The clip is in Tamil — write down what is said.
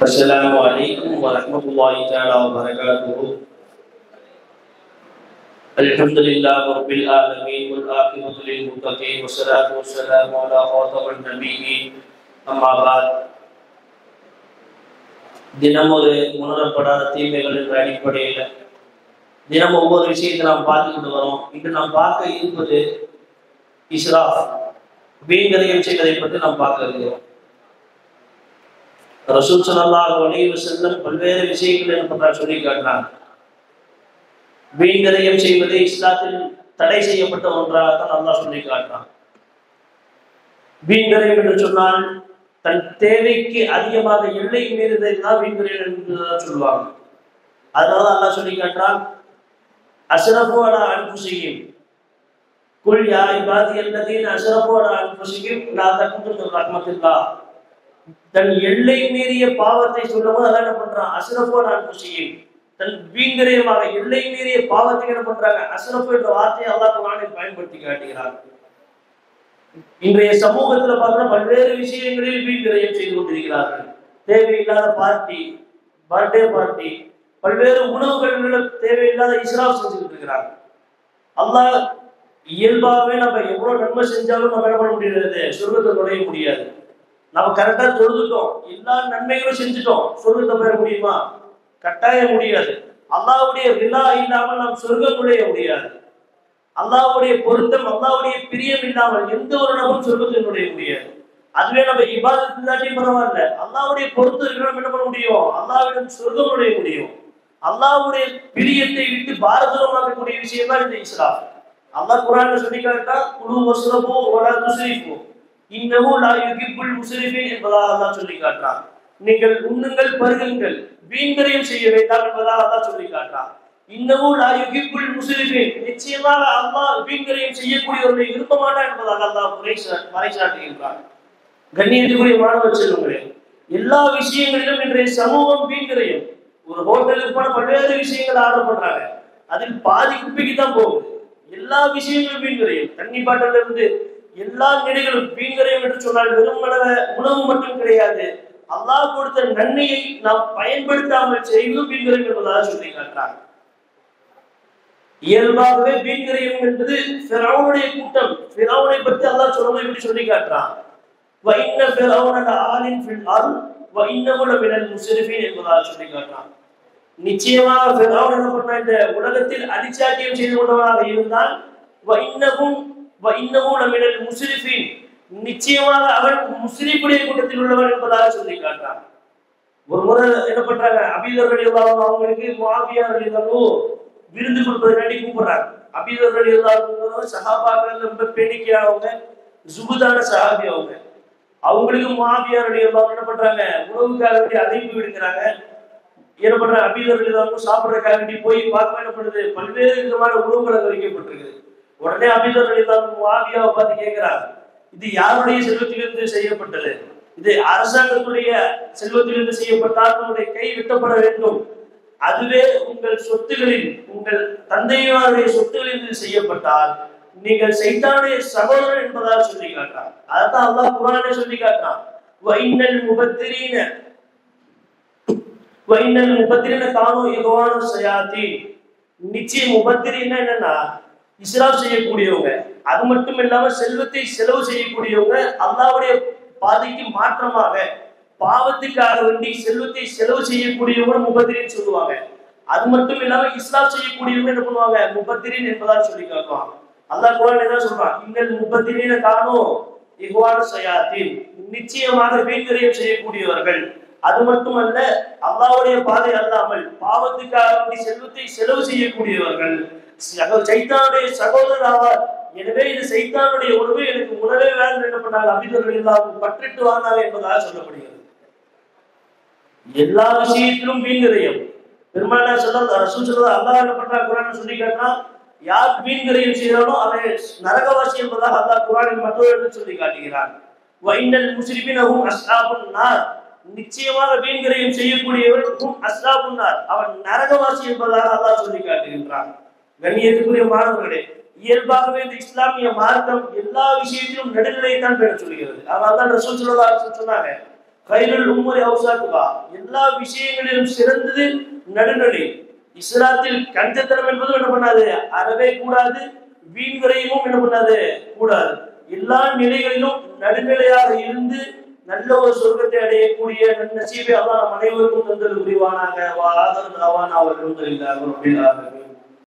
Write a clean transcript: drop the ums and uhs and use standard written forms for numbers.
السلام عليكم ورحمة الله تعالى وبركاته. الحمد لله رب العالمين والعاقبة للمتقين والصلاة والسلام على خاتم النبيين. أما بعد, தினம் ஒரு உணரப்படாத தீமைகள் என்ற அடிப்படையில் தினம் ஒவ்வொரு விஷயத்தை நாம் பார்த்துக்கிட்டு வரோம். இன்று நாம் பார்க்க இருப்பது இஸ்ராஃப், வீண்விரயம் செய்வதை பற்றி நாம் பார்க்க இருக்கிறோம். ரசூல் ஸல்லல்லாஹு அலைஹி வஸல்லம் பல்வேறு விஷயங்கள் என்ன சொல்லி காட்டினார். வீண்விரயம் செய்வது இஸ்லாத்தில் தடை செய்யப்பட்ட ஒன்றாகத்தான் அல்லாஹ் சொல்லி காட்டினான். வீண்விரயம் என்று சொன்னால் தன் தேவைக்கு அதிகமாக எல்லை மீறுவதை தான் வீண்விரயம் என்று சொல்லுவாங்க. அதனால அல்லாஹ் சொல்லி காட்டுறான், அஸ்ரஃபு அலா அன்ஃபுஸிஹிம் குல் யா இபாதியல்லதீன அஸ்ரஃபு அலா அன்ஃபுஸிஹிம் லா தக்னது மின் ரஹ்மத்தில்லாஹ். தன் எல்லை மீறிய பாவத்தை சொல்லும்போது அல்லாஹ் என்ன பண்றான், அஸ்ரஃபு அலா அன்ஃபுஸிஹிம், தன் வீண்விரயமாக எல்லை மீறிய பாவத்தை என்ன பண்றாங்க, அஸ்ரஃபு என்ற வார்த்தையை அல்லாஹ் குர்ஆனில் பயன்படுத்தி காட்டுகிறார். இன்றைய சமூகத்துல பார்த்தா பல்வேறு விஷயங்களில் வீண்விரயம் செய்து கொண்டிருக்கிறார்கள். தேவையில்லாத பார்ட்டி, பர்த்டே பார்ட்டி, பல்வேறு உணவுகள் தேவையில்லாத இஸ்ராஃப் செஞ்சுக்கிட்டு இருக்கிறாங்க. அல்லாஹ் இயல்பாகவே நம்ம எவ்வளவு நன்மை செஞ்சாலும் நம்ம என்ன பண்ண முடியாது, சொர்க்கத்தை நுழைய முடியாது. நம்ம கரெக்டா தொழுதுட்டோம், எல்லா நன்மைகளும் செஞ்சுட்டோம், சொர்க்கத்தை பெற முடியுமா? கட்டாயம் முடியாது. அல்லாஹ்வுடைய ரிலா இல்லாமல் நாம் சொர்க்கம் நுழைய முடியாது. அல்லாஹ்வுடைய பொருத்தம், அல்லாஹ்வுடைய பிரியம் இல்லாமல் எந்த ஒரு நபரும் சொர்க்கத்தை நுழைய முடியாது. அதுவே நம்ம இபாதத் இல்லாட்டியும் பரவாயில்ல, அல்லாஹ்வுடைய பொருத்தம் இருக்கிறோம் என்ன பண்ண முடியும், அல்லாஹ்விடம் சொர்க்கம் நுழைய முடியும். அல்லாஹ்வுடைய பிரியத்தை விட்டு பாரதூரமாக்கக்கூடிய விஷயம் தான் இந்த இஸ்ராஃப். அல்லாஹ் குர்ஆன்ல சொல்லி காட்டா, குலு வஸ்ரபு வலா துஸ்ரிஃபு இன்னஹு லா யுஹிப்புல் முஸ்ரிஃபீன் என்பதாக அல்லாஹ் சொல்லி காட்டுறான். நீங்கள் உண்ணுங்கள், பருகுங்கள், வீண்விரயம் செய்ய வேண்டாம் என்பதாக அல்லாஹ் சொல்லி காட்டுறான். இன்னஹு லா யுஹிப்புல் முஸ்ரிஃபீன், நிச்சயமாக அல்லாஹ் வீண்விரயம் செய்யக்கூடியவர்களை விரும்ப மாட்டான் என்பதாக அல்லாஹ் மறைசாட்டுகின்றான். கண்ணியத்துக்குரிய மாணவ செல்வங்களே, எல்லா விஷயங்களிலும் இன்றைய சமூகம் வீண்விரயம். ஒரு ஹோட்டலுக்கு போன பல்வேறு விஷயங்கள் ஆர்டர் பண்றாங்க, அதில் பாதி குப்பைக்கு தான் போகுது. எல்லா விஷயங்களும் வீண்விரயம். தண்ணி பாட்டில இருந்து எல்லா நிலைகளும் வீண்விரயம் என்று சொன்னால் வெறும் உணவு மட்டும் கிடையாது, அல்லாஹ் கொடுத்த நன்மையை நாம் பயன்படுத்தாமல் செய்வதும் வீண்விரயம் என்பதாக சொல்லி காட்டுறாங்க. இயல்பாகவே வீண்விரயம் என்பது ஃபிரௌனுடைய கூட்டம். ஃபிரௌனை பற்றி அல்லாஹ் சொல்லும்போது இப்படி சொல்லி காட்டுறான், வஇன்ன ஃபிரௌன லஆலின் ஃபில் அர்த் வஇன்னஹு லமினல் முஸ்ரிஃபீன் என்பதாக சொல்லி காட்டுறான். நிச்சயமாக ஃபிரௌன் என்ன பண்ணான், இந்த உலகத்தில் அடிச்சாட்டியம் செய்து கொண்டவனாக இருந்தால், வஇன்னஹு லமினல் முஸ்ரிஃபீன், நிச்சயமாக அவன் முஸ்லிமுடைய கூட்டத்தில் உள்ளவன் என்பதாக சொல்லி காட்டுறான். ஒரு முறை என்ன பண்றாங்க, அபீதர் ரலியல்லாஹு அன்ஹு அவங்களுக்கு முஆவியா ரலியல்லாஹு விருந்து கொடுப்பதற்காண்டி கூப்பிடுறாங்க. அபீதர் ரலியல்லாஹு அன்ஹு சஹாபாக்கள் ரொம்ப பேணிக்கையானவங்க, ஜுஹுதான சஹாபி அவங்க. அவங்களுக்கு முஆவியா ரலியல்லாஹு அன்ஹு என்ன பண்றாங்க, உணவுக்காக வேண்டி அழைப்பு விடுக்கிறாங்க. என்ன பண்றாங்க, அபீதர் ரலியல்லாஹு அன்ஹு சாப்பிடுறதுக்காக வேண்டி போய் பார்க்க என்ன பண்ணுது, பல்வேறு விதமான உணவுகள் அங்க வைக்கப்பட்டிருக்குது. உடனே அபீதர் ரலியல்லாஹு அன்ஹு முஆவியாவை பார்த்து கேட்கிறாங்க, இது யாருடைய செல்வத்திலிருந்து செய்யப்பட்டது? இது அரசாங்கத்துடைய செல்வத்திலிருந்து செய்யப்பட்டால் உங்களுடைய கை வெட்டப்பட வேண்டும். அதுவே உங்கள் சொத்துகளில், உங்கள் தந்தையாருடைய சொத்துகளில் செய்யப்பட்டால் நீங்கள் சைத்தானுடைய சகோதரர் என்பதாக சொல்லி காட்டுறான். அதான் அல்லாஹ் குர்ஆனிலே சொல்லி காட்டுறான், வஇன்னல் முபத்திரீன கானூ இஹ்வான ஷயாத்தீன். நிச்சயம் முபத்திரீன என்னன்னா இஸ்ராஃப் செய்யக்கூடியவங்க, அது மட்டும் இல்லாம செல்வத்தை செலவு செய்யக்கூடியவங்க, அல்லாஹ்வுடைய பாதைக்கு மாற்றமாக பாவத்துக்காக வேண்டி செல்வத்தை செலவு செய்யக்கூடியவங்க முபத்திரீன் சொல்லுவாங்க. அது மட்டும் இல்லாம இஸ்ராஃப் செய்யக்கூடியவங்க என்ன பண்ணுவாங்க, முபத்திரீன் என்பதாக சொல்லி காட்டுவாங்க. அல்லாஹ் குர்ஆன்ல என்ன சொல்றான், இன்னல் முபத்திரீன கானூ இஹ்வான ஷயாத்தீன், நிச்சயமாக வீண்விரயம் செய்யக்கூடியவர்கள், அது மட்டுமல்ல அல்லாஹ்வுடைய பாதை அல்லாமல் பாவத்துக்காக வேண்டி செல்வத்தை செலவு செய்யக்கூடியவர்கள் சைத்தானுடைய சகோதரர் ஆவார். எனவே இது சைத்தானுடைய உணவு, எனக்கு உணவே வேணும் என்ன பண்ணாங்க, அபீதர்கள் எல்லாம் பற்றிட்டு வாங்க என்பதாக சொல்லப்படுகிறது. எல்லா விஷயத்திலும் வீண்விரயம். பெருமானார் ஸல்லல்லாஹு அலைஹி வஸல்லம் அல்லாஹ் என்ன பண்றான், குர்ஆன்ல சொல்லி காட்டுறான், யார் வீண்விரயம் செய்யறானோ அவன் நரகவாசி என்பதாக அல்லாஹ் குர்ஆனில் மற்றொரு இடத்தில் சொல்லி காட்டுகிறான். வஇன்னல் முஸ்ரிமீன ஹும் அஸ்ஹாபுன் நார், நிச்சயமாக வீண்விரயம் செய்யக்கூடியவர்கள் ஹும் அஸ்ஹாபுன் நார், அவன் நரகவாசி என்பதாக அல்லாஹ் சொல்லி காட்டுகின்றான். கண்ணியத்துக்குரிய மாணவர்களே, இயல்பாகவே இந்த இஸ்லாமிய மார்க்கம் எல்லா விஷயத்திலும் நடுநிலையை தான் பெற சொல்கிறது. அதனால்தான் ரசூல் ஸல்லல்லாஹு அலைஹி வஸல்லம் சொன்னாங்க, கைருல் உம்மரி அவுசாத்துகா, எல்லா விஷயங்களிலும் சிறந்தது நடுநிலை. இஸ்லாத்தில் கஞ்சத்தனம் என்பதும் என்ன பண்ணாது, அறவே கூடாது, வீண் விரயமும் என்ன பண்ணாது, கூடாது. எல்லா நிலைகளிலும் நடுநிலையாக இருந்து நல்ல ஒரு சொர்க்கத்தை அடையக்கூடிய நன்னசீபை அல்லாஹ் நம் அனைவருக்கும் தந்தல் புரிவானாக. வா ஆதர் தாவானா வல் ஹம்துலில்லாஹி ரப்பில் ஆலமீன்.